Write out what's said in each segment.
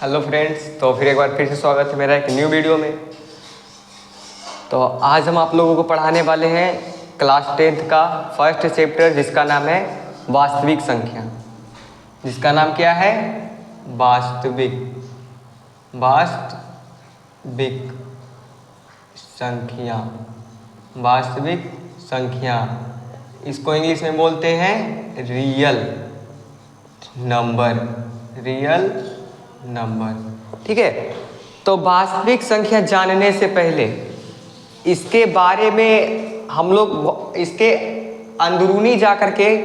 Hello friends, तो फिर एक बार फिर से स्वागत है मेरा एक न्यू वीडियो में। तो आज हम आप लोगों को पढ़ाने वाले हैं क्लास 10th का फर्स्ट चैप्टर, जिसका नाम है वास्तविक संख्या। जिसका नाम क्या है? वास्तविक संख्या। वास्तविक संख्या, इसको इंग्लिश में बोलते हैं रियल नंबर। ठीक है। तो वास्तविक संख्या जानने से पहले इसके बारे में हम लोग इसके अंदरूनी जा कर के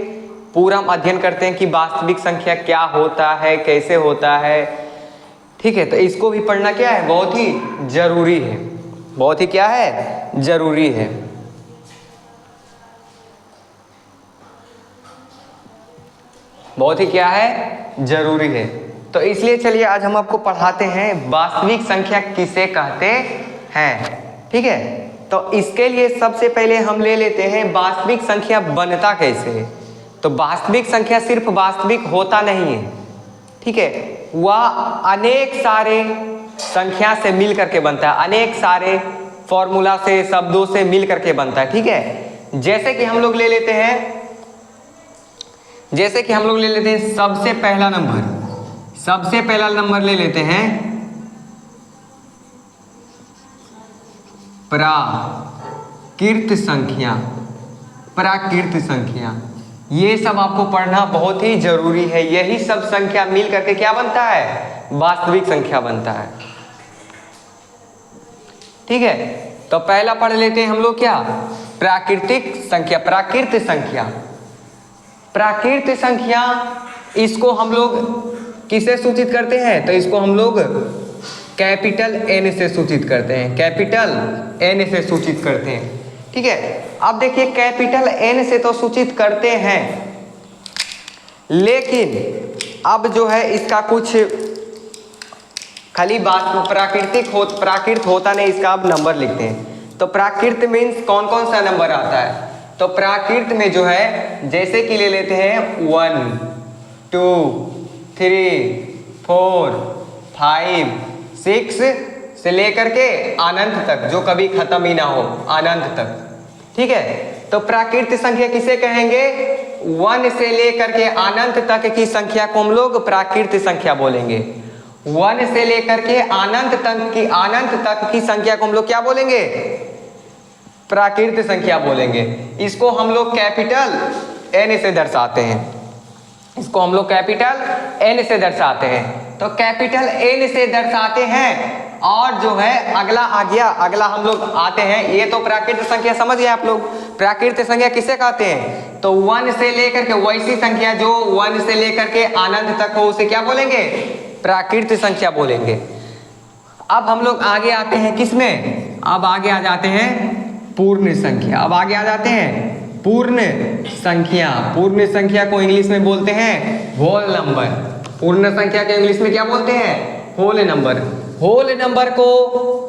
पूरा अध्ययन करते हैं कि वास्तविक संख्या क्या होता है, कैसे होता है। ठीक है। तो इसको भी पढ़ना क्या है, बहुत ही जरूरी है। बहुत ही क्या है, जरूरी है। बहुत ही क्या है, जरूरी है। तो इसलिए चलिए आज हम आपको पढ़ाते हैं वास्तविक संख्या किसे कहते हैं। ठीक है। तो इसके लिए सबसे पहले हम ले लेते हैं वास्तविक संख्या बनता कैसे है। तो वास्तविक संख्या सिर्फ वास्तविक होता नहीं है। ठीक है। वह अनेक सारे संख्या से मिल करके बनता है, अनेक सारे फॉर्मूला से, शब्दों से मिल करके बनता है। ठीक है। जैसे कि हम लोग ले लेते हैं सबसे पहला नंबर ले लेते हैं प्राकृत संख्या। ये सब आपको पढ़ना बहुत ही जरूरी है। यही सब संख्या मिल करके क्या बनता है, वास्तविक संख्या बनता है। ठीक है। तो पहला पढ़ लेते हैं हम लोग क्या, प्राकृत संख्या। इसको हम लोग किसे सूचित करते हैं? तो इसको हम लोग कैपिटल एन से सूचित करते हैं। ठीक है। अब देखिए, कैपिटल एन से तो सूचित करते हैं, लेकिन अब जो है इसका कुछ खाली बात प्राकृत होता नहीं, इसका अब नंबर लिखते हैं। तो प्राकृत मीन्स कौन कौन सा नंबर आता है? तो प्राकृत में जो है, जैसे कि ले लेते हैं 1 2 3 4 5 6 से लेकर के अनंत तक, जो कभी खत्म ही ना हो, अनंत तक। ठीक है। तो प्राकृत संख्या किसे कहेंगे? 1 से लेकर के अनंत तक की संख्या को हम लोग प्राकृत संख्या बोलेंगे। 1 से लेकर के अनंत तक की संख्या को हम लोग क्या बोलेंगे? प्राकृत संख्या बोलेंगे। इसको हम लोग कैपिटल एन से दर्शाते हैं। तो कैपिटल एन से दर्शाते हैं। और जो है अगला हम लोग आते हैं, ये तो प्राकृत संख्या समझ गए आप लोग। प्राकृत संख्या किसे कहते हैं? तो 1 से लेकर के, वैसी संख्या जो 1 से लेकर के अनंत तक हो, उसे क्या बोलेंगे? प्राकृत संख्या बोलेंगे। अब हम लोग आगे आते हैं किसमें? अब आगे आ जाते हैं पूर्ण संख्या को इंग्लिश में बोलते हैं होल नंबर। पूर्ण संख्या के इंग्लिश में क्या बोलते हैं? होल नंबर को,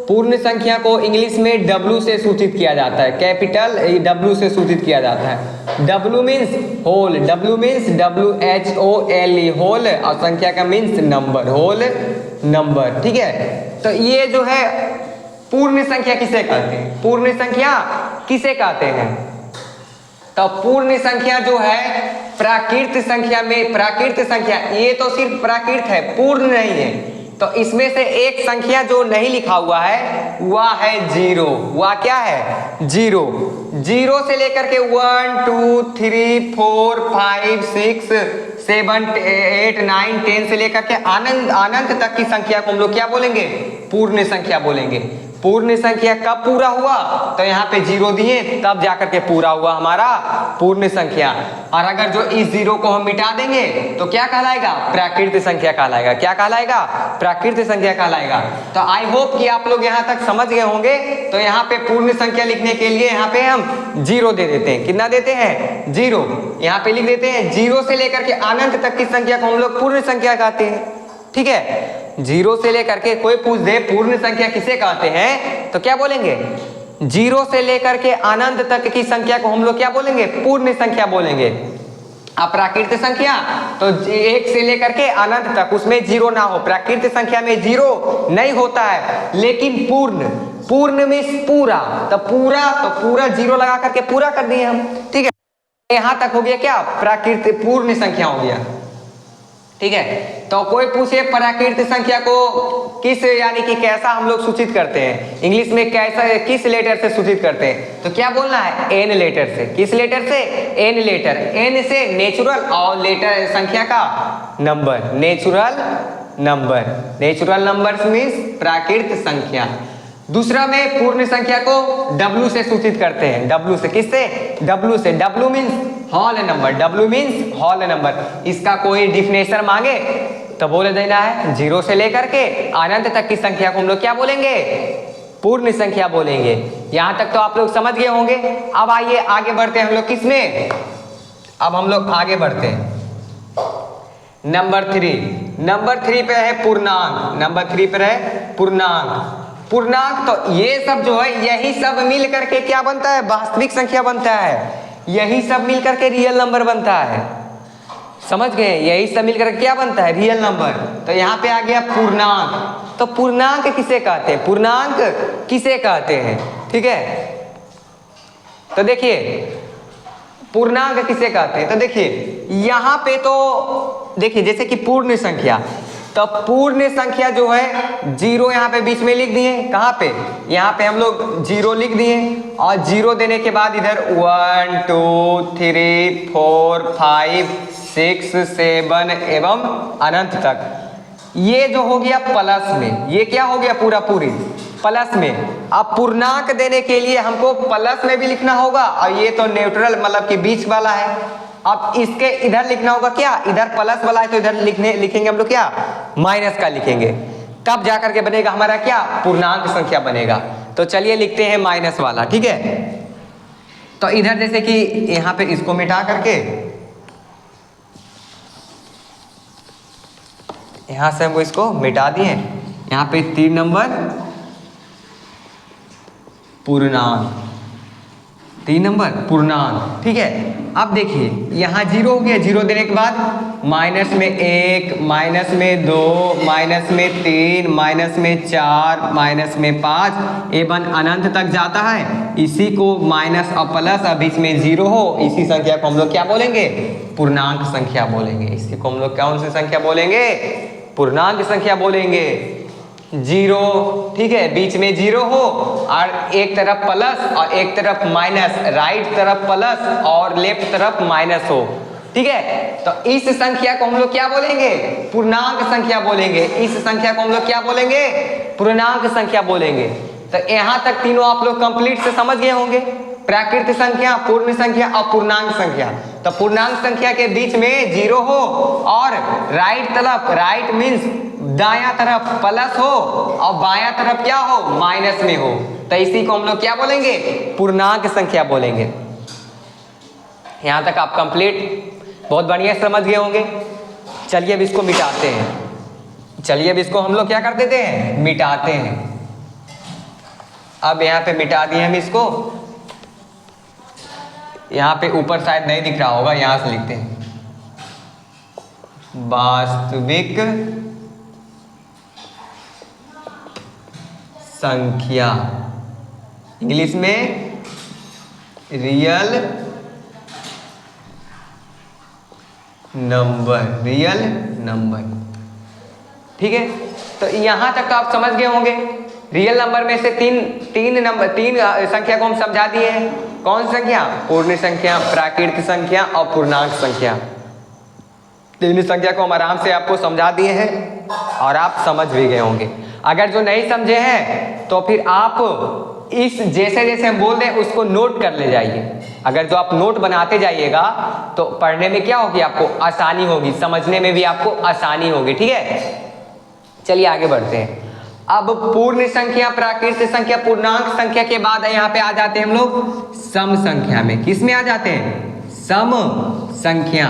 पूर्ण संख्या को इंग्लिश में W से सूचित किया जाता है। कैपिटल W से सूचित किया जाता है। W means whole, WHOLE, whole, और संख्या का मीन्स नंबर, होल नंबर। ठीक है। तो ये जो है पूर्ण संख्या किसे कहते हैं? तो पूर्ण संख्या जो है प्राकृत संख्या, ये तो सिर्फ प्राकृत है, पूर्ण नहीं है। तो इसमें से एक संख्या जो नहीं लिखा हुआ है वह है 0। वह क्या है? 0 से लेकर के 1 2 3 4 5 6 7 8 9 10 से लेकर के अनंत तक की संख्या को हम लोग क्या बोलेंगे? पूर्ण संख्या बोलेंगे। पूर्ण संख्या कब पूरा हुआ? तो यहाँ पे 0 दिए, तब जाकर के पूरा हुआ हमारा पूर्ण संख्या। और अगर जो इस 0 को हम मिटा देंगे तो क्या कहलाएगा? प्राकृत संख्या कहलाएगा। क्या कहलाएगा? प्राकृत संख्या कहलाएगा। तो आई होप कि आप लोग यहाँ तक समझ गए होंगे। तो यहाँ पे पूर्ण संख्या लिखने के लिए यहाँ पे हम 0 दे देते हैं। कितना देते हैं? 0। यहाँ पे लिख देते हैं 0 से लेकर के अनंत तक की संख्या को हम लोग पूर्ण संख्या कहते हैं। ठीक है। 0 से लेकर के, कोई पूछ दे पूर्ण संख्या किसे कहते हैं, तो क्या बोलेंगे? 0 से लेकर के अनंत तक की संख्या को हम लोग क्या बोलेंगे? पूर्ण संख्या बोलेंगे। अप्राकृत संख्या तो एक से लेकर के अनंत तक उसमें जीरो ना हो। प्राकृत संख्या में जीरो नहीं होता है, लेकिन पूर्ण में पूरा, तो पूरा जीरो लगा करके पूरा कर दिए हम। ठीक है, यहां तक हो गया क्या, प्राकृत पूर्ण संख्या हो गया। ठीक है, तो कोई पूछे प्राकृत संख्या को किस यानी कि कैसा हम लोग सूचित करते हैं, इंग्लिश में कैसा किस लेटर से सूचित करते हैं, तो क्या बोलना है, एन लेटर से। किस लेटर से, एन लेटर। एन से नेचुरल और लेटर संख्या का नंबर, नेचुरल नंबर मीन्स प्राकृत संख्या। दूसरा में पूर्ण संख्या को W से सूचित करते हैं। W से, किससे, W से। W means whole number, W means whole number. इसका कोई डिफिनेशन मांगे तो बोले देना है, जीरो से लेकर के अनंत तक की संख्या को हम लोग क्या बोलेंगे, पूर्ण संख्या बोलेंगे। यहां तक तो आप लोग समझ गए होंगे। अब आइए आगे बढ़ते हैं हम लोग किसमें, अब हम लोग आगे बढ़ते हैं नंबर 3 पे है पूर्णांक। नंबर 3 पे है पूर्णांक। तो ये सब जो है, यही सब मिल करके क्या बनता है, वास्तविक संख्या बनता है। यही सब मिल करके रियल नंबर बनता है, समझ गए, यही सब मिलकर क्या बनता है, रियल नंबर। तो यहाँ पे आ गया पूर्णांक। तो पूर्णांक किसे कहते हैं, पूर्णांक किसे कहते हैं, ठीक है। तो देखिए पूर्णांक किसे कहते हैं, तो देखिए यहाँ पे तो देखिए जैसे कि पूर्ण संख्या, तो पूर्ण संख्या जो है जीरो यहाँ पे बीच में लिख दिए। कहाँ पे, यहाँ पे हम लोग जीरो लिख दिए, और जीरो देने के बाद इधर 1 2 3 4 5 6 7 एवं अनंत तक। ये जो हो गया प्लस में, ये क्या हो गया, पूरी प्लस में। अब पूर्णांक देने के लिए हमको प्लस में भी लिखना होगा, और ये तो न्यूट्रल मतलब कि बीच वाला है। अब इसके इधर लिखना होगा क्या, इधर प्लस वाला है तो इधर लिखेंगे हम लोग क्या, माइनस का लिखेंगे, तब जाकर के बनेगा हमारा क्या, पूर्णांक संख्या बनेगा। तो चलिए लिखते हैं माइनस वाला, ठीक है। तो इधर जैसे कि यहाँ पे इसको मिटा करके, यहां से हमको इसको मिटा दिए, यहाँ पे 3 नंबर पूर्णांक, 3 नंबर पूर्णांक, ठीक है। अब देखिए यहाँ जीरो हो गया, जीरो देने के बाद माइनस में 1, माइनस में 2, माइनस में 3, माइनस में 4, माइनस में 5 एवं अनंत तक जाता है। इसी को माइनस और प्लस और बीच में जीरो हो, इसी संख्या को हम लोग क्या बोलेंगे, पूर्णांक संख्या बोलेंगे। इसी को हम लोग कौन सी संख्या बोलेंगे, पूर्णांक संख्या बोलेंगे। जीरो, ठीक है, बीच में जीरो हो और एक तरफ प्लस और एक तरफ माइनस, राइट तरफ प्लस और लेफ्ट तरफ माइनस हो, ठीक है। तो इस संख्या को हम लोग क्या बोलेंगे, पूर्णांक संख्या बोलेंगे। इस संख्या को हम लोग क्या बोलेंगे, पूर्णांक संख्या बोलेंगे। तो यहाँ तक तीनों आप लोग कंप्लीट से समझ गए होंगे, प्राकृत संख्या, पूर्ण संख्या और पूर्णांक संख्या। तो पूर्णांक संख्या के बीच में जीरो हो और राइट तरफ, राइट मीन्स दायां तरफ प्लस हो और बायां तरफ क्या हो, माइनस में हो, तो इसी को हम लोग क्या बोलेंगे, पूर्णांक संख्या बोलेंगे। यहां तक आप कंप्लीट बहुत बढ़िया समझ गए होंगे। चलिए अब इसको मिटाते हैं, चलिए अब इसको हम लोग क्या कर देते हैं, मिटाते हैं। अब यहाँ पे मिटा दिए हम इसको, यहाँ पे ऊपर शायद नहीं दिख रहा होगा, यहां से लिखते हैं वास्तविक संख्या, इंग्लिश में रियल नंबर, ठीक है। तो यहां तक आप समझ गए होंगे। रियल नंबर में से तीन संख्या को हम समझा दिए हैं। कौन संख्या, पूर्ण संख्या, प्राकृत संख्या और पूर्णांक संख्या। तीन संख्या को हम आराम से आपको समझा दिए हैं और आप समझ भी गए होंगे। अगर जो नहीं समझे हैं तो फिर आप इस जैसे जैसे हम बोल रहे हैं उसको नोट कर ले जाइए। अगर जो आप नोट बनाते जाइएगा तो पढ़ने में क्या होगी, आपको आसानी होगी, समझने में भी आपको आसानी होगी, ठीक है। चलिए आगे बढ़ते हैं। अब पूर्ण संख्या, प्राकृत संख्या, पूर्णांक संख्या के बाद यहाँ पे आ जाते हैं हम लोग सम संख्या में। किस में आ जाते हैं, सम संख्या,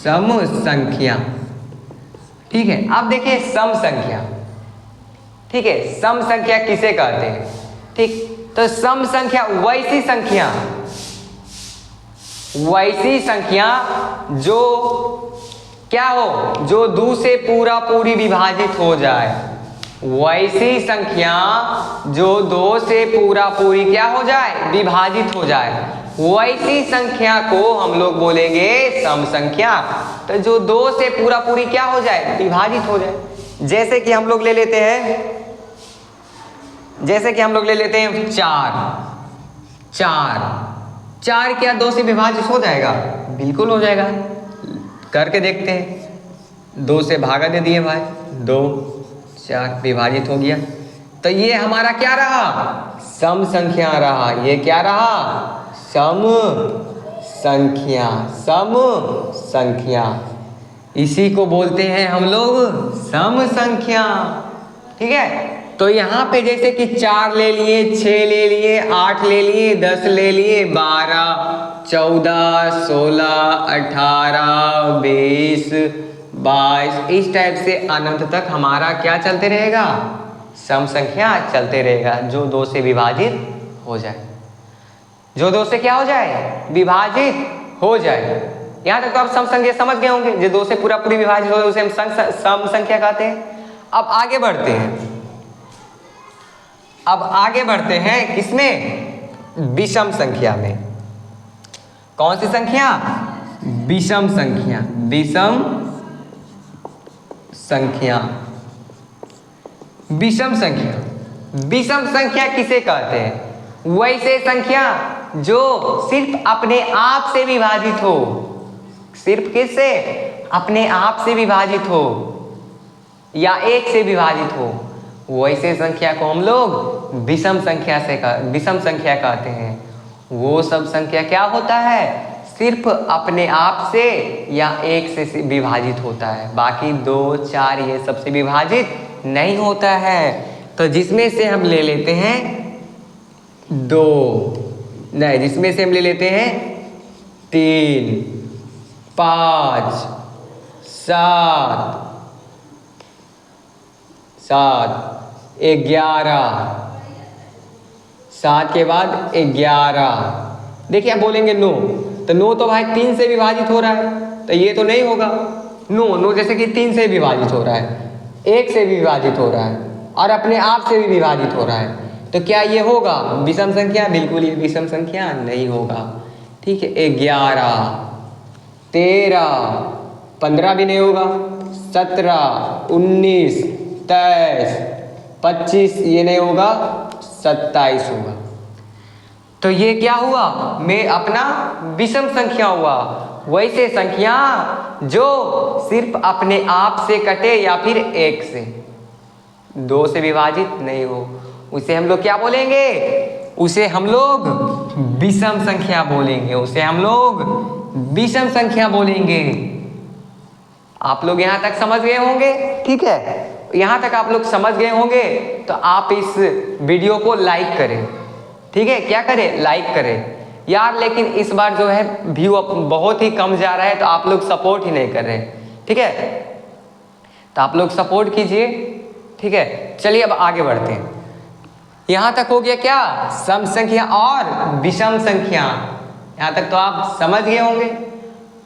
सम संख्या, ठीक है। अब देखिए सम संख्या, ठीक है, सम संख्या किसे कहते हैं, ठीक। तो सम संख्या वैसी संख्या जो क्या हो, जो 2 से पूरा पूरी विभाजित हो जाए। वैसी संख्या जो 2 से पूरा पूरी क्या हो जाए, विभाजित हो जाए, वैसी संख्या को हम लोग बोलेंगे सम संख्या। तो जो 2 से पूरा पूरी क्या हो जाए, विभाजित हो जाए। जैसे कि हम लोग ले लेते हैं 4 क्या 2 से विभाजित हो जाएगा, बिल्कुल हो जाएगा। करके देखते हैं। 2 से भागा दे दिए भाई, 2 4 विभाजित हो गया। तो ये हमारा क्या रहा, सम संख्या रहा। ये क्या रहा, सम संख्या। इसी को बोलते हैं हम लोग सम संख्या। ठीक है, तो यहाँ पे जैसे कि 4 ले लिए, 6 ले लिए, 8 ले लिए, 10 ले लिए, 12, 14, 16, 18, 20, 22, इस टाइप से अनंत तक हमारा क्या चलते रहेगा, सम संख्या चलते रहेगा, जो 2 से विभाजित हो जाए। जो 2 से क्या हो जाए, विभाजित हो जाए। यहाँ तक तो आप सम संख्या समझ गए होंगे। जो 2 से पूरा पूरी विभाजित हो उसे हम सम संख्या कहते हैं। अब आगे बढ़ते हैं किसमें, विषम संख्या में। कौन सी संख्या, विषम संख्या। विषम संख्या किसे कहते हैं, वैसे संख्या जो सिर्फ अपने आप से विभाजित हो। सिर्फ किससे, अपने आप से विभाजित हो या 1 से विभाजित हो, वैसे संख्या को हम लोग विषम संख्या कहते हैं। वो सब संख्या क्या होता है, सिर्फ अपने आप से या 1 से विभाजित होता है, बाकी 2, 4 ये सबसे विभाजित नहीं होता है। तो जिसमें से हम ले लेते हैं 2, नहीं, जिसमें से हम ले लेते हैं 3, 5, 7, 11, 7 के बाद 11। देखिए आप बोलेंगे 9, तो 9 तो भाई 3 से विभाजित हो रहा है, तो ये तो नहीं होगा। 9 जैसे कि 3 से विभाजित हो रहा है, 1 से भी विभाजित हो रहा है और अपने आप से भी विभाजित हो रहा है, तो क्या ये होगा विषम संख्या, बिल्कुल ये विषम संख्या नहीं होगा। ठीक है, 11, 13, 15 भी नहीं होगा, 17, 19, 23, 25 ये नहीं होगा, 27 होगा। तो ये क्या हुआ, मैं अपना विषम संख्या हुआ। वैसे संख्या जो सिर्फ अपने आप से कटे या फिर 1 से, 2 से विभाजित नहीं हो, उसे हम लोग क्या बोलेंगे, उसे हम लोग विषम संख्या बोलेंगे। आप लोग यहाँ तक समझ गए होंगे। ठीक है, यहाँ तक आप लोग समझ गए होंगे तो आप इस वीडियो को लाइक करें। ठीक है, क्या करें, लाइक करें यार। लेकिन इस बार जो है व्यू बहुत ही कम जा रहा है, तो आप लोग सपोर्ट ही नहीं कर रहे हैं। ठीक है, तो आप लोग सपोर्ट कीजिए। ठीक है, चलिए अब आगे बढ़ते हैं। यहाँ तक हो गया क्या, सम संख्या और विषम संख्या। यहाँ तक तो आप समझ गए होंगे।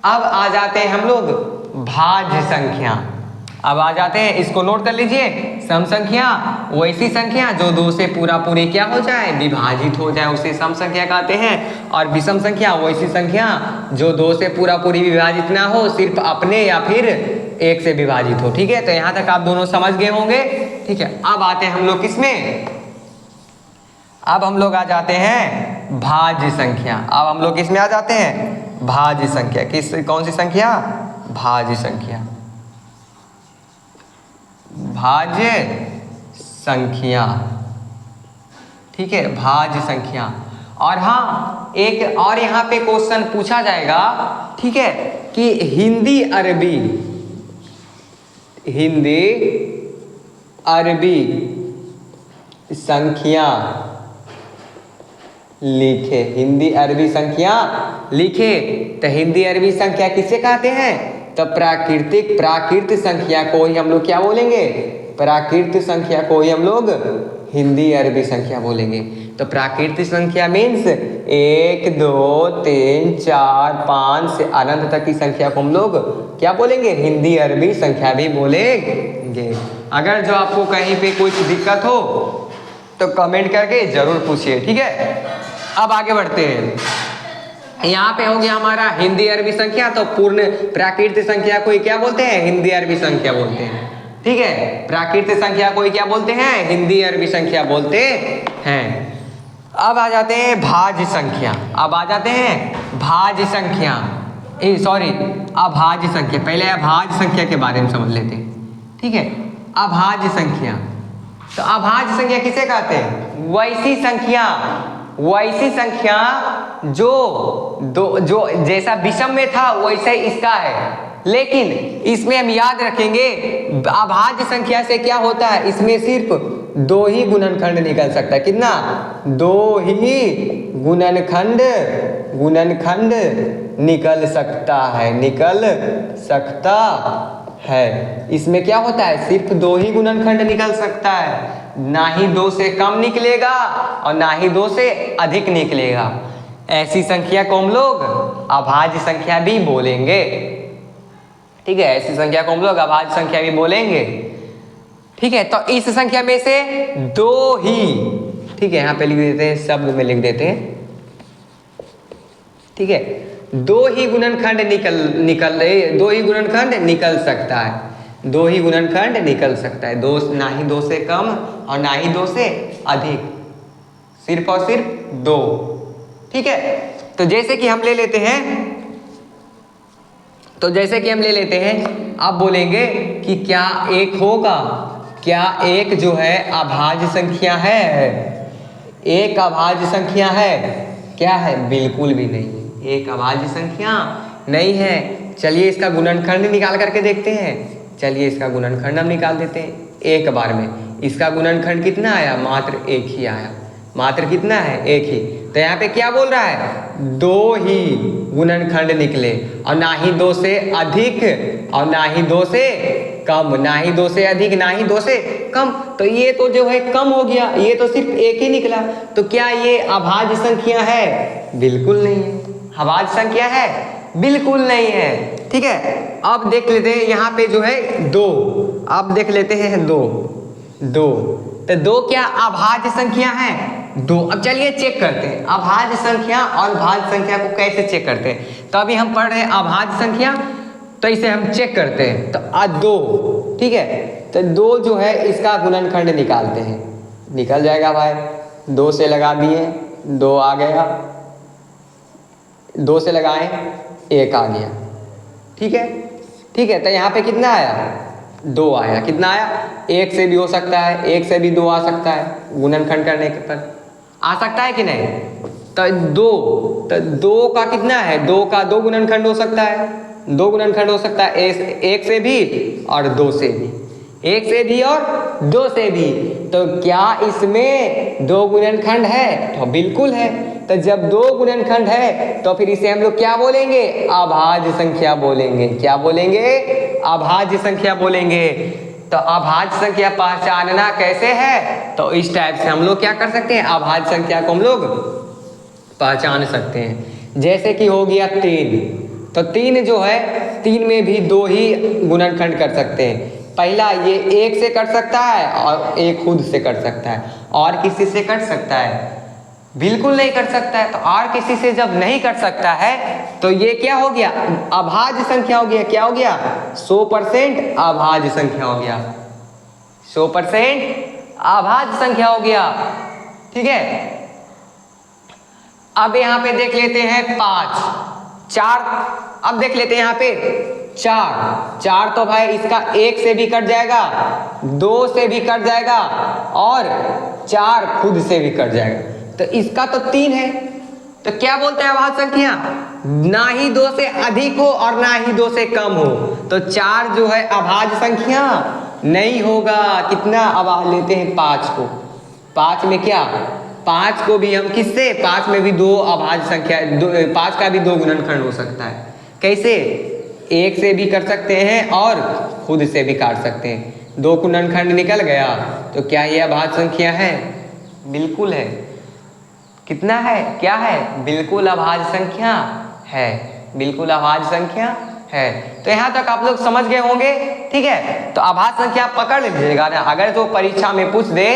अब आ जाते हैं हम लोग भाज्य संख्या। अब आ जाते हैं, इसको नोट कर लीजिए। सम संख्या वैसी संख्या जो 2 से पूरा पूरी क्या हो जाए, विभाजित हो जाए, उसे सम संख्या कहते हैं। और विषम संख्या वैसी संख्या जो 2 से पूरा पूरी विभाजित ना हो, सिर्फ अपने या फिर 1 से विभाजित हो। ठीक है, तो यहाँ तक आप दोनों समझ गए होंगे। ठीक है, अब आते हैं हम लोग किसमें, अब हम लोग आ जाते हैं भाज्य संख्या। अब हम लोग किसमें आ जाते हैं, भाज्य संख्या। कौन सी संख्या, भाज्य संख्या। भाज्य संख्या, ठीक है, भाज्य संख्या। और हाँ, एक और यहाँ पे क्वेश्चन पूछा जाएगा, ठीक है, कि हिंदी अरबी संख्या लिखे। हिंदी अरबी संख्या लिखे, तो हिंदी अरबी संख्या किसे कहते हैं, तो प्राकृत संख्या को ही हम लोग क्या बोलेंगे, प्राकृत संख्या को ही हम लोग हिंदी अरबी संख्या बोलेंगे। तो प्राकृतिक संख्या मीन्स 1 2 3 4 5 से अनंत तक की संख्या को हम लोग क्या बोलेंगे, हिंदी अरबी संख्या भी बोलेंगे। अगर जो आपको कहीं पे कुछ दिक्कत हो तो कमेंट करके जरूर पूछिए, ठीक है। अब आगे बढ़ते हैं। यहाँ पे हो गया हमारा हिंदी अरबी संख्या, तो पूर्ण प्राकृतिक संख्या को क्या बोलते हैं, हिंदी अरबी संख्या बोलते हैं, ठीक है। प्राकृतिक संख्या को क्या बोलते हैं, हिंदी अरबी संख्या बोलते हैं। अब आ जाते हैं भाज्य संख्या। अब आ जाते हैं भाज्य संख्या, सॉरी अभाज्य संख्या। पहले अभाज्य संख्या के बारे में समझ लेते हैं, ठीक है। अभाज्य संख्या, तो अभाज्य संख्या किसे कहते हैं, वैसी संख्या जो जैसा विषम में था वैसे इसका है, लेकिन इसमें हम याद रखेंगे अभाज्य संख्या से क्या होता है, इसमें सिर्फ 2 ही गुणनखंड निकल सकता है। कितना, 2 ही गुणनखंड निकल सकता है। इसमें क्या होता है, सिर्फ 2 ही गुणनखंड निकल सकता है, ना ही 2 से कम निकलेगा और ना ही 2 से अधिक निकलेगा। ऐसी संख्या को हम लोग अभाज्य संख्या भी बोलेंगे, ठीक है। ऐसी संख्या को हम लोग अभाज्य संख्या भी बोलेंगे, ठीक है। तो इस संख्या में से 2 ही, ठीक है, यहाँ पे लिख देते हैं, शब्द में लिख देते हैं, ठीक है। 2 ही गुणनखंड निकल सकता है, 2 ही गुणनखंड निकल सकता है, 2 ना ही 2 से कम और ना ही 2 से अधिक, सिर्फ और सिर्फ 2, ठीक है। तो जैसे कि हम ले लेते हैं, आप बोलेंगे कि क्या 1 होगा, क्या 1 जो है अभाज्य संख्या है, 1 अभाज्य संख्या है, क्या है, बिल्कुल भी नहीं है, 1 अभाज्य संख्या नहीं है। चलिए इसका गुणनखंड निकाल करके देखते हैं। चलिए इसका गुणनखंड हम निकाल देते हैं एक बार में। इसका गुणनखंड कितना आया, मात्र 1 ही आया, मात्र कितना है, 1 ही। तो यहाँ पे क्या बोल रहा है, 2 ही गुणनखंड निकले, और ना ही 2 से अधिक और ना ही 2 से कम, ना ही 2 से अधिक ना ही 2 से कम। तो ये तो जो है कम हो गया, ये तो सिर्फ 1 ही निकला। तो क्या ये अभाज्य संख्या है, बिल्कुल नहीं है। अभाज्य संख्या है, बिल्कुल नहीं है, ठीक है। अब देख लेते हैं यहाँ पे जो है 2, अब देख लेते हैं 2, तो 2 क्या अभाज्य संख्या है, 2। अब चलिए चेक करते हैं अभाज्य संख्या और भाज्य संख्या को कैसे चेक करते हैं। तो अभी हम पढ़ रहे हैं अभाज्य संख्या, तो इसे हम चेक करते हैं। तो 2, ठीक है, तो 2 जो है इसका गुणनखंड निकालते हैं, निकल जाएगा भाई। 2 से लगा दिए, 2 आ गया, 2 से लगाएं, 1 आ गया, ठीक है, ठीक है। तो यहाँ पे कितना आया, 2 आया। कितना आया, 1 से भी हो सकता है, 1 से भी 2 आ सकता है, गुणनखंड करने के पर आ सकता है कि नहीं। तो 2 का कितना है, 2 का 2 गुणनखंड हो सकता है, 2 गुणनखंड हो सकता है, 1 से भी और 2 से भी, 1 से भी और 2 से भी। तो क्या इसमें 2 गुणनखंड है, तो बिल्कुल है। तो जब 2 गुणनखंड है तो फिर इसे हम लोग क्या बोलेंगे, अभाज्य संख्या बोलेंगे। क्या बोलेंगे, अभाज्य संख्या बोलेंगे। तो अभाज्य संख्या पहचानना कैसे है, तो इस टाइप से हम लोग क्या कर सकते हैं, अभाज्य संख्या को हम लोग पहचान सकते हैं। जैसे कि हो गया 3, तो 3 जो है, 3 में भी 2 ही गुणनखंड कर सकते हैं। पहला ये 1 से कट सकता है और 1 खुद से कट सकता है, और किसी से कट सकता है, बिल्कुल नहीं कर सकता है। तो और किसी से जब नहीं कर सकता है तो ये क्या हो गया, अभाज्य संख्या हो गया। क्या हो गया, 100% अभाज्य संख्या हो गया, 100% अभाज्य संख्या हो गया, ठीक है। अब यहाँ पे देख लेते हैं 5, 4। अब देख लेते हैं यहाँ पे 4 तो भाई इसका 1 से भी कट जाएगा, 2 से भी कट जाएगा और 4 खुद से भी कट जाएगा। तो इसका तो 3 है। तो क्या बोलते हैं अभाज्य संख्या, ना ही 2 से अधिक हो और ना ही 2 से कम हो। तो 4 जो है अभाज्य संख्या नहीं होगा। कितना, अब लेते हैं 5 को। 5 में क्या, 5 को भी हम किससे, 5 में भी 2 अभाज्य संख्या, 5 का भी 2 गुणनखंड हो सकता है। कैसे, 1 से भी कर सकते हैं और खुद से भी काट सकते हैं। 2 गुणनखंड निकल गया, तो क्या ये अभाज्य संख्या है, बिल्कुल है। कितना है, क्या है, बिल्कुल अभाज्य संख्या है, बिल्कुल अभाज्य संख्या है। तो यहाँ तक आप लोग समझ गए होंगे, ठीक है। तो अभाज्य संख्या आप पकड़ लीजिएगा ना, अगर जो परीक्षा में पूछ दे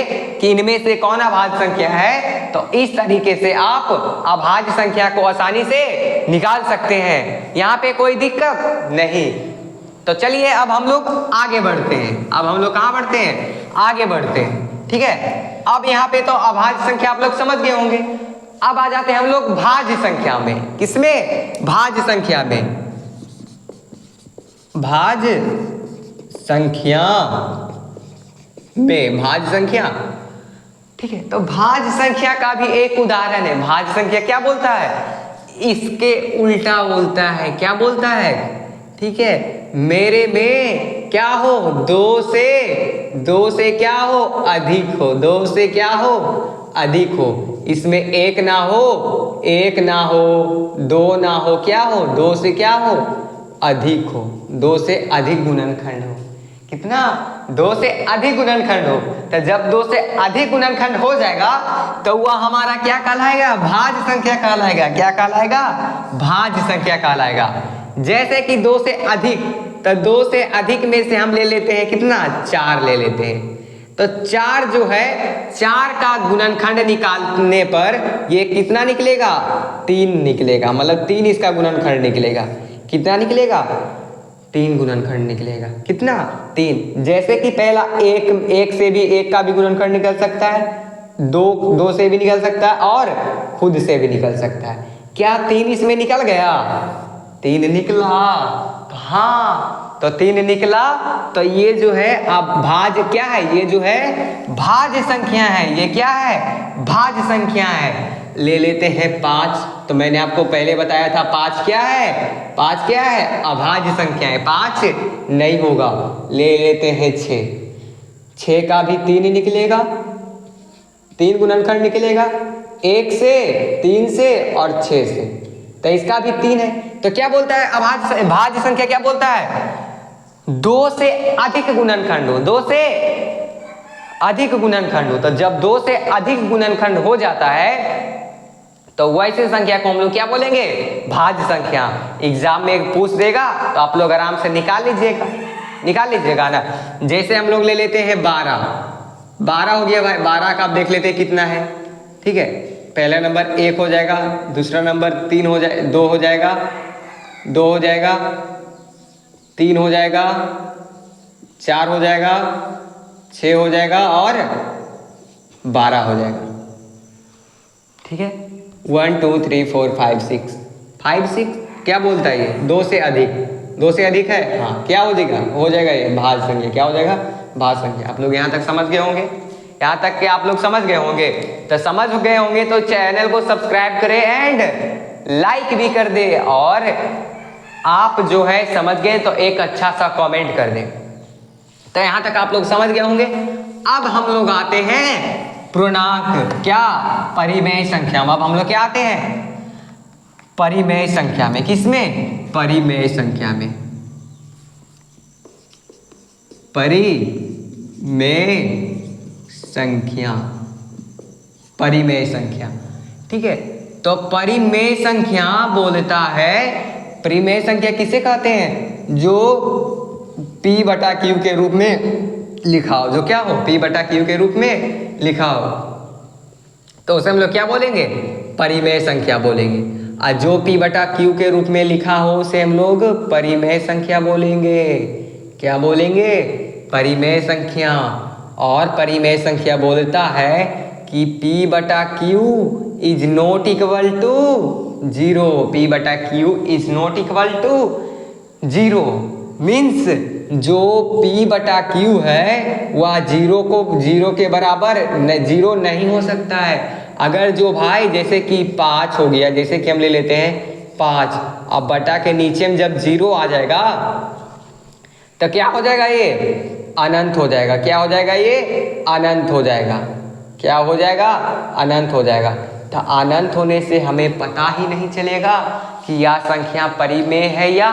कि इनमें से कौन अभाज्य संख्या है, तो इस तरीके से आप अभाज्य संख्या को आसानी से निकाल सकते हैं, यहाँ पे कोई दिक्कत नहीं। तो चलिए अब हम लोग आगे बढ़ते हैं, अब हम लोग कहाँ बढ़ते हैं, आगे बढ़ते हैं, ठीक है। अब यहाँ पे तो अभाज्य संख्या आप लोग समझ गए होंगे। अब आ जाते हैं हम लोग भाज्य संख्या में। किसमें, भाज्य संख्या में, भाज्य संख्या में, भाज्य संख्या, ठीक है। तो भाज्य संख्या का भी एक उदाहरण है। भाज्य संख्या क्या बोलता है, इसके उल्टा बोलता है, क्या बोलता है, ठीक है। मेरे में क्या हो, दो से क्या हो, अधिक हो, दो से क्या हो, अधिक हो। इसमें एक ना हो, दो ना हो, क्या हो, दो से क्या हो, अधिक हो, दो से अधिक गुणनखंड हो। कितना, दो से अधिक गुणनखंड हो। तो जब दो से अधिक गुणनखंड हो जाएगा तो वह हमारा क्या कहलाएगा, भाज्य संख्या कहलाएगा। क्या कहलाएगा, भाज्य संख्या कहलाएगा। जैसे कि दो से अधिक, तो दो से अधिक में से हम ले लेते हैं कितना, 4 ले लेते हैं। तो 4 जो है, 4 का गुणनखंड निकालने पर ये कितना निकलेगा, 3 निकलेगा, मतलब 3 इसका गुणनखंड निकलेगा। कितना निकलेगा, 3 गुणनखंड निकलेगा। कितना, 3। जैसे कि पहला एक से भी, एक का भी गुणनखंड निकल सकता है, दो से भी निकल सकता है और खुद से भी निकल सकता है। क्या 3 इसमें निकल गया, 3 निकला, हाँ। तो 3 निकला, तो ये जो है अब भाज्य क्या है, ये जो है भाज्य संख्या है। ये क्या है, भाज्य संख्या है। ले लेते हैं 5। तो मैंने आपको पहले बताया था 5 क्या है, 5 क्या है, अभाज्य संख्या है, 5 नहीं होगा। ले लेते हैं 6, 6 का भी 3 निकलेगा, 3 गुणनखंड निकलेगा, 1 से, 3 से और 6 से। तो इसका भी 3 है। तो क्या बोलता है भाज्य संख्या, क्या बोलता है, 2 से अधिक गुणनखंड हो, 2 से अधिक गुणनखंड हो। तो जब 2 से अधिक गुणनखंड हो जाता है तो वैसे संख्या को हम लोग क्या बोलेंगे, भाज्य संख्या। एग्जाम में पूछ देगा तो आप लोग आराम से निकाल लीजिएगा ना। जैसे हम लोग ले लेते हैं 12 हो गया भाई, 12 का आप देख लेते हैं कितना है, ठीक है। पहला नंबर 1 हो जाएगा, दूसरा नंबर 2 हो जाएगा, 2 हो जाएगा, 3 हो जाएगा, 4 हो जाएगा, 6 हो जाएगा और 12 हो जाएगा, ठीक है। 1 2 3 4 5 6 क्या बोलता है ये, 2 से अधिक है, हाँ। क्या हो जाएगा ये भाज्य संख्या। क्या हो जाएगा, भाज्य संख्या। आप लोग यहाँ तक समझ गए होंगे, यहाँ तक कि आप लोग समझ गए होंगे। तो समझ गए होंगे तो चैनल को सब्सक्राइब करें एंड लाइक भी कर दे, और आप जो है समझ गए तो एक अच्छा सा कमेंट कर दें। तो यहाँ तक आप लोग समझ गए होंगे। अब हम लोग आते हैं पूर्णांक, क्या, परिमेय संख्या में। अब हम लोग क्या आते हैं, परिमेय संख्या में। किसमें, परिमेय संख्या में, परिमेय संख्या, ठीक है। तो परिमेय संख्या बोलता है, परिमेय संख्या किसे कहते हैं, जो P/Q के रूप में लिखा हो, जो क्या हो, P/Q के रूप में लिखा हो, तो उसे हम लोग क्या बोलेंगे, परिमेय संख्या बोलेंगे। और जो P/Q के रूप में लिखा हो उसे हम लोग परिमेय संख्या बोलेंगे। क्या बोलेंगे, परिमेय संख्या। और परिमेय संख्या बोलता है कि P/Q is not equal to 0, P/Q is not equal to 0। Means जो P/Q है वह 0 के बराबर 0 नहीं हो सकता है। अगर जो भाई जैसे कि 5 हो गया, जैसे कि हम ले लेते हैं 5, अब बटा के नीचे में जब 0 आ जाएगा तो क्या हो जाएगा, ये अनंत हो जाएगा। क्या हो जाएगा, ये अनंत हो जाएगा। क्या हो जाएगा, अनंत हो जाएगा। तो अनंत होने से हमें पता ही नहीं चलेगा कि यह संख्या परिमेय है या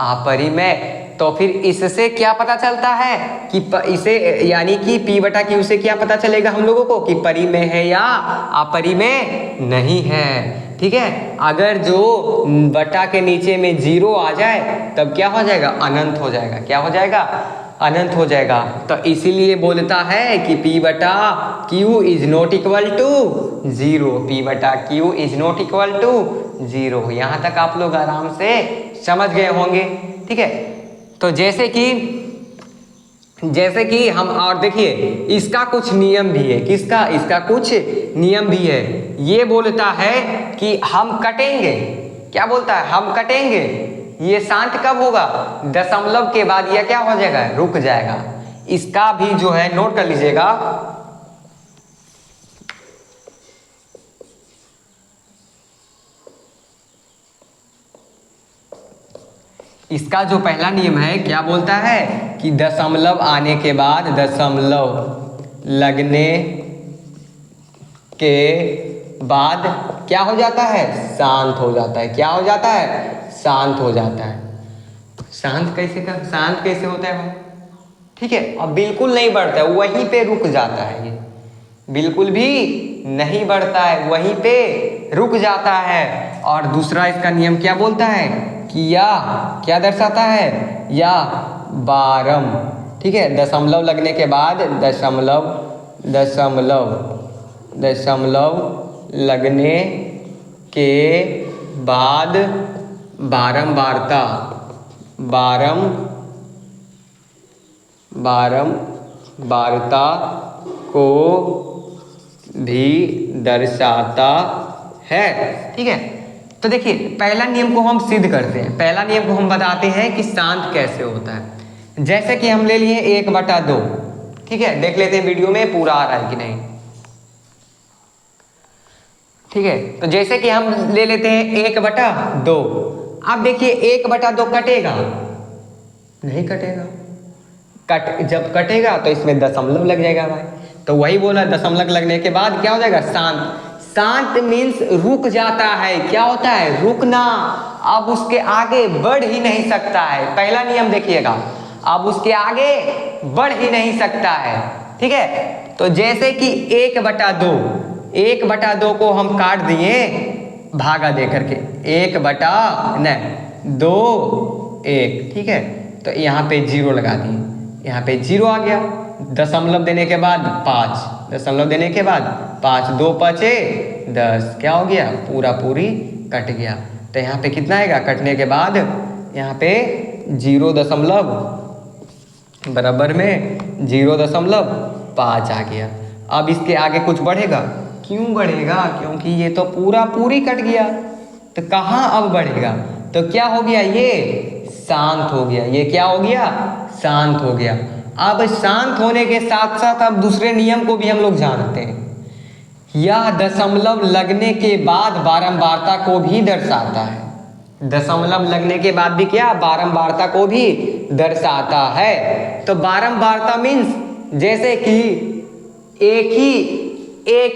अपरिमेय। तो फिर इससे क्या पता चलता है कि इसे यानी कि P बटा Q से क्या पता चलेगा हम लोगों को कि परी में है या अपरी में नहीं है। ठीक है, अगर जो बटा के नीचे में 0 आ जाए तब क्या हो जाएगा, अनंत हो जाएगा। क्या हो जाएगा, अनंत हो जाएगा। तो इसीलिए बोलता है कि P बटा Q is not equal to 0। P बटा Q is not equal to 0। यहाँ तक आप लोग आराम से समझ गए होंगे। ठीक है, तो जैसे कि हम, और देखिए इसका कुछ नियम भी है। किसका, इसका कुछ नियम भी है। ये बोलता है कि हम कटेंगे। क्या बोलता है, हम कटेंगे। ये शांत कब होगा, दशमलव के बाद यह क्या हो जाएगा, रुक जाएगा। इसका भी जो है नोट कर लीजिएगा। इसका जो पहला नियम है क्या बोलता है कि दशमलव आने के बाद, दशमलव लगने के बाद क्या हो जाता है, शांत हो जाता है। क्या हो जाता है, शांत हो जाता है। शांत कैसे होता है भाई। ठीक है, अब बिल्कुल नहीं बढ़ता है, वहीं पे रुक जाता है। ये बिल्कुल भी नहीं बढ़ता है, वहीं पे रुक जाता है। और दूसरा इसका नियम क्या बोलता है कि या क्या दर्शाता है, या बारम। ठीक है, दशमलव लगने के बाद, दशमलव लगने के बाद बारंबारता को भी दर्शाता है। ठीक है, तो देखिए पहला नियम को हम सिद्ध करते हैं। पहला नियम को हम बताते हैं कि शांत कैसे होता है। जैसे कि हम ले लिए 1/2। ठीक है, देख लेते हैं वीडियो में पूरा आ रहा है कि नहीं। ठीक है, तो जैसे कि हम ले लेते हैं 1/2। अब देखिए 1/2 कटेगा, नहीं कटेगा। जब कटेगा तो इसमें दशमलव लग जाएगा भाई। तो वही बोला, दशमलव लगने के बाद क्या हो जाएगा, शांत। शांत मीन्स रुक जाता है। क्या होता है, रुकना। अब उसके आगे बढ़ ही नहीं सकता है। पहला नियम देखिएगा, अब उसके आगे बढ़ ही नहीं सकता है। ठीक है, तो जैसे कि 1/2 को हम काट दिए भागा दे करके, 1/2 1। ठीक है, तो यहाँ पे 0 लगा दिए, यहाँ पे 0 आ गया। दशमलव देने के बाद 5, दशमलव देने के बाद 5, 2 5 10। क्या हो गया, पूरी कट गया। तो यहाँ पे कितना आएगा, कटने के बाद यहाँ पे 0 बराबर में 0.5 आ गया। अब इसके आगे कुछ बढ़ेगा, क्यों बढ़ेगा, क्योंकि ये तो पूरी कट गया। तो कहाँ अब बढ़ेगा, तो क्या हो गया, ये शांत हो गया। ये क्या हो गया, शांत हो गया। अब शांत होने के साथ साथ अब दूसरे नियम को भी हम लोग जानते हैं। यह दशमलव लगने के बाद बारंबारता को भी दर्शाता है। दशमलव लगने के बाद भी क्या, बारंबारता को भी दर्शाता है। तो बारंबारता मीन्स जैसे कि एक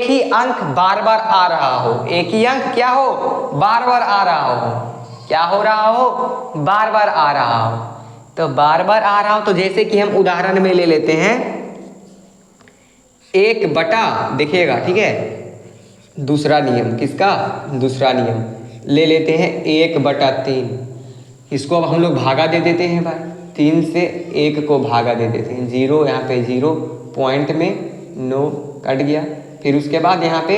ही अंक बार बार आ रहा हो। एक ही अंक क्या हो, बार बार आ रहा हो। क्या हो रहा हो, बार बार आ रहा हो। तो बार बार आ रहा हो, तो जैसे कि हम उदाहरण में ले लेते हैं 1/, देखिएगा। ठीक है, दूसरा नियम, किसका, दूसरा नियम ले लेते हैं 1/3। इसको अब हम लोग भागा दे देते हैं भाई। 3 से 1 को भागा दे देते हैं। 0 यहाँ पे 0 पॉइंट में 9 कट गया। फिर उसके बाद यहाँ पे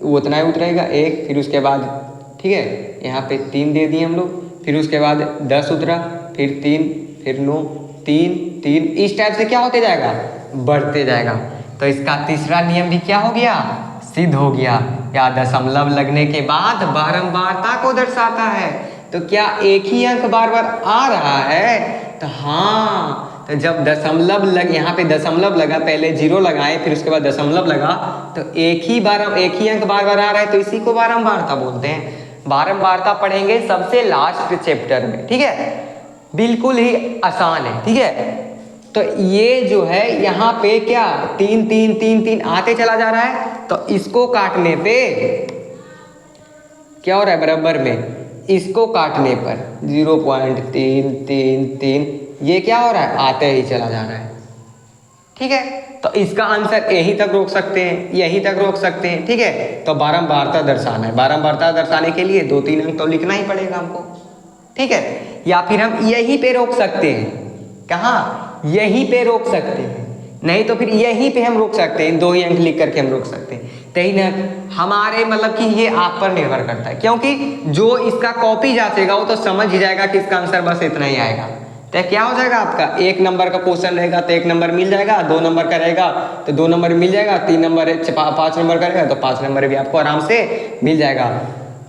उतना ही उतरेगा 1। फिर उसके बाद ठीक है, यहाँ पे 3 दे दिए हम लोग। फिर उसके बाद 10 उतरा, फिर 3, फिर 9, 3 3। इस टाइप से क्या होते जाएगा, बढ़ते जाएगा। तो इसका तीसरा नियम भी क्या हो गया, सिद्ध हो गया। या दशमलव लगने के बाद बारंबारता को दर्शाता है। तो क्या एक ही अंक बार बार आ रहा है, तो हाँ। तो जब दशमलव यहाँ पे दशमलव लगा, पहले 0 लगाए, फिर उसके बाद दशमलव लगा, तो एक ही अंक बार बार आ रहा है, तो इसी को बारंबारता बोलते हैं। बारंबारता पढ़ेंगे सबसे लास्ट चैप्टर में। ठीक है, बिल्कुल ही आसान है। ठीक है, तो ये जो है यहाँ पे क्या 3 3 3 3 आते चला जा रहा है। तो इसको काटने पे क्या हो रहा है, बराबर में इसको काटने पर 0.3 3 3 ये क्या हो रहा है, आते ही चला जा रहा है। ठीक है, तो इसका आंसर यहीं तक रोक सकते हैं, यहीं तक रोक सकते हैं। ठीक है, तो बारंबारता दर्शाना है, बारंबारता दर्शाने के लिए 2-3 अंक तो लिखना ही पड़ेगा हमको। ठीक है, या फिर हम यहीं पे रोक सकते हैं, कहाँ, यहीं पे रोक सकते हैं, नहीं तो फिर यहीं पे हम रोक सकते हैं, 2 ही अंक लिख करके हम रोक सकते हैं। 3 अंक हमारे मतलब कि ये आप पर निर्भर करता है, क्योंकि जो इसका कॉपी जांचेगा वो तो समझ ही जाएगा कि इसका आंसर बस इतना ही आएगा। तो क्या हो जाएगा आपका, 1 नंबर का क्वेश्चन रहेगा तो 1 नंबर मिल जाएगा, 2 नंबर का रहेगा तो 2 नंबर मिल जाएगा, 3 नंबर 5 नंबर का रहेगा तो 5 नंबर भी आपको आराम से मिल जाएगा।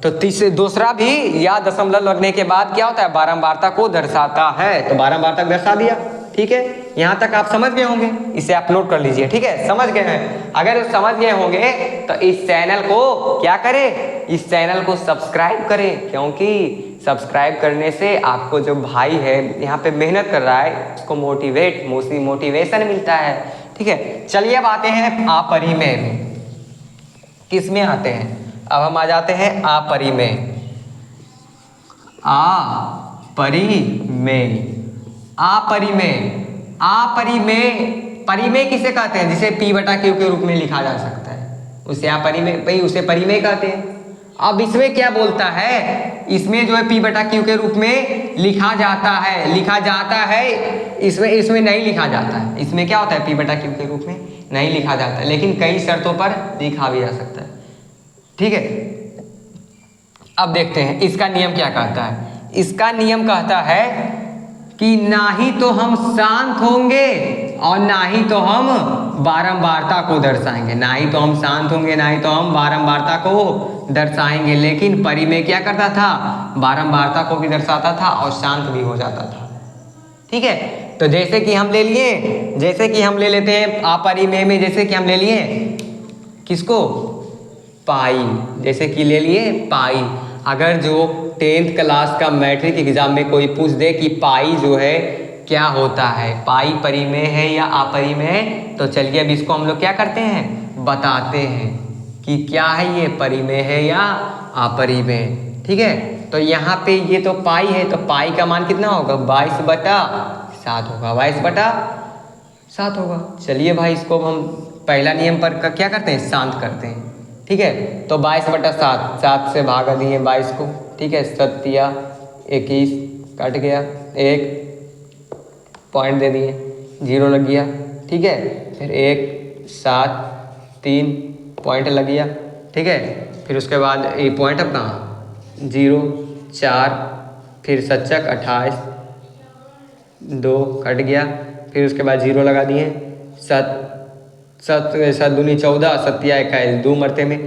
तो दूसरा भी या दशमलव लगने के बाद क्या होता है, बारंबारता को दर्शाता है, तो बारंबारता दर्शा दिया। ठीक है, यहाँ तक आप समझ गए होंगे, इसे आप नोट कर लीजिए। ठीक है, समझ गए हैं, अगर समझ गए होंगे तो इस चैनल को क्या करें, इस चैनल को सब्सक्राइब करें, क्योंकि सब्सक्राइब करने से आपको जो भाई है यहाँ पे मेहनत कर रहा है उसको मोटिवेशन मिलता है। ठीक है, चलिए अब आते हैं अपरिमेय में। किस में आते हैं, अब हम आ जाते हैं अपरिमेय। परिमेय किसे कहते हैं, जिसे P/Q के रूप में लिखा जा सकता है, उसे अपरिमेय, उसे परिमेय कहते हैं। अब इसमें क्या बोलता है, इसमें जो है P/Q के रूप में लिखा जाता है, इसमें नहीं लिखा जाता है। इसमें क्या होता है, P/Q के रूप में नहीं लिखा जाता है, लेकिन कई शर्तों पर लिखा भी जा सकता है। ठीक है, अब देखते हैं इसका नियम क्या कहता है। इसका नियम कहता है कि ना ही तो हम शांत होंगे और ना ही तो हम बारंबारता को दर्शाएंगे, ना ही तो हम शांत होंगे ना ही तो हम बारंबारता को दर्शाएंगे। लेकिन परिमेय क्या करता था, बारंबारता को भी दर्शाता था और शांत भी हो जाता था। ठीक है, तो जैसे कि हम ले लेते हैं अपरिमेय में, जैसे कि हम ले लिए किसको, पाई, जैसे कि ले लिए पाई। अगर जो 10th क्लास का मैट्रिक एग्जाम में कोई पूछ दे कि पाई जो है क्या होता है, पाई परिमेय है या अपरिमेय, तो चलिए अब इसको हम लोग क्या करते हैं, बताते हैं कि क्या है, ये परिमेय है या अपरिमेय। ठीक है, तो यहाँ पे ये तो पाई है, तो पाई का मान कितना होगा, 22/7 होगा, 22/7 होगा। चलिए भाई इसको हम पहला नियम पर क्या करते हैं, शांत करते हैं। ठीक है, तो 22/7, 7 से भागा दिए 22 को। ठीक है, 7×21 कट गया, 1 पॉइंट दे दिए, 0 लग गया। ठीक है, फिर 1 7 3 पॉइंट लग गया। ठीक है, फिर उसके बाद ये पॉइंट अब कहाँ, 0 4, फिर 7×7 28, 2 कट गया, फिर उसके बाद 0 लगा दिए, 7 7×7 = 14, 7×21 2 मरते में।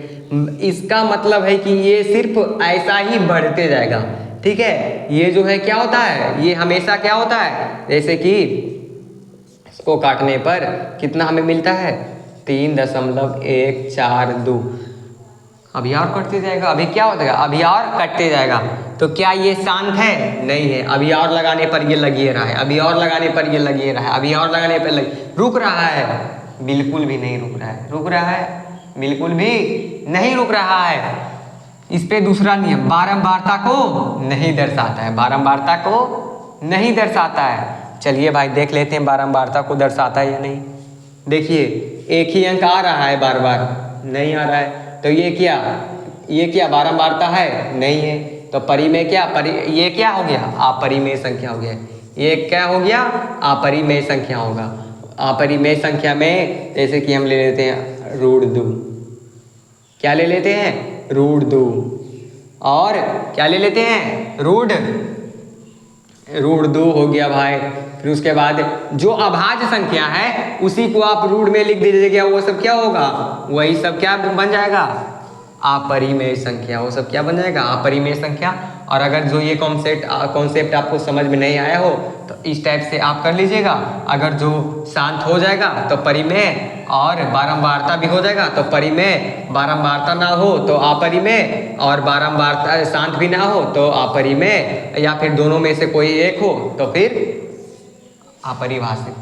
इसका मतलब है कि ये सिर्फ ऐसा ही बढ़ते जाएगा। ठीक है, ये जो है क्या होता है, ये हमेशा क्या होता है, जैसे कि इसको काटने पर कितना हमें मिलता है, 3.142। अभी और कटते जाएगा, अभी क्या हो जाएगा, अभी और कटते जाएगा। तो क्या ये शांत है, नहीं है, अभी और लगाने पर ये लगी रहा है, अभी और लगाने पर ये लगी रहा है, अभी और लगाने पर रुक रहा है, बिल्कुल भी नहीं रुक रहा है, रुक रहा है, बिल्कुल भी नहीं रुक रहा है। इस पे दूसरा नियम, बारंबारता को नहीं दर्शाता है, बारंबारता को नहीं दर्शाता है। चलिए भाई देख लेते हैं बारंबारता को दर्शाता है या नहीं। देखिए एक ही अंक आ रहा है, बार बार नहीं आ रहा है, तो ये क्या बारंबारता है, नहीं है। तो परिमेय ये क्या हो गया, अपरिमेय संख्या हो गया। ये क्या हो गया, अपरिमेय संख्या होगा। अपरिमेय संख्या में जैसे कि हम ले लेते हैं √2, क्या ले लेते हैं, √2, और क्या ले लेते हैं, √2 हो गया भाई। फिर उसके बाद जो अभाज्य संख्या है उसी को आप रूट में लिख दीजिएगा, वो सब क्या होगा, वही सब क्या बन जाएगा, अपरिमेय संख्या, वो सब क्या बन जाएगा, अपरिमेय संख्या। और अगर जो ये कॉन्सेप्ट आपको समझ में नहीं आया हो तो इस टाइप से आप कर लीजिएगा। अगर जो शांत हो जाएगा तो परिमेय, और बारंबारता भी हो जाएगा तो परिमेय, बारंबारता ना हो तो अपरिमेय, और बारंबारता शांत भी ना हो तो अपरिमेय, या फिर दोनों में से कोई एक हो तो फिर अपरिभाषित।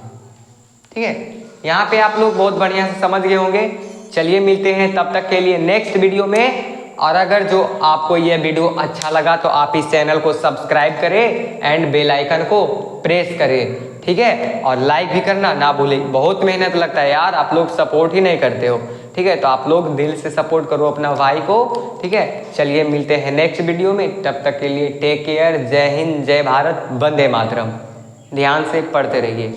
ठीक है, यहाँ पे आप लोग बहुत बढ़िया से समझ गए होंगे। चलिए मिलते हैं तब तक के लिए नेक्स्ट वीडियो में। और अगर जो आपको यह वीडियो अच्छा लगा तो आप इस चैनल को सब्सक्राइब करें एंड बेल आइकन को प्रेस करें, ठीक है। और लाइक भी करना ना भूलें, बहुत मेहनत लगता है यार, आप लोग सपोर्ट ही नहीं करते हो, ठीक है। तो आप लोग दिल से सपोर्ट करो अपना भाई को, ठीक है। चलिए मिलते हैं नेक्स्ट वीडियो में, तब तक के लिए टेक केयर, जय हिंद, जय भारत, वंदे मातरम। ध्यान से पढ़ते रहिए।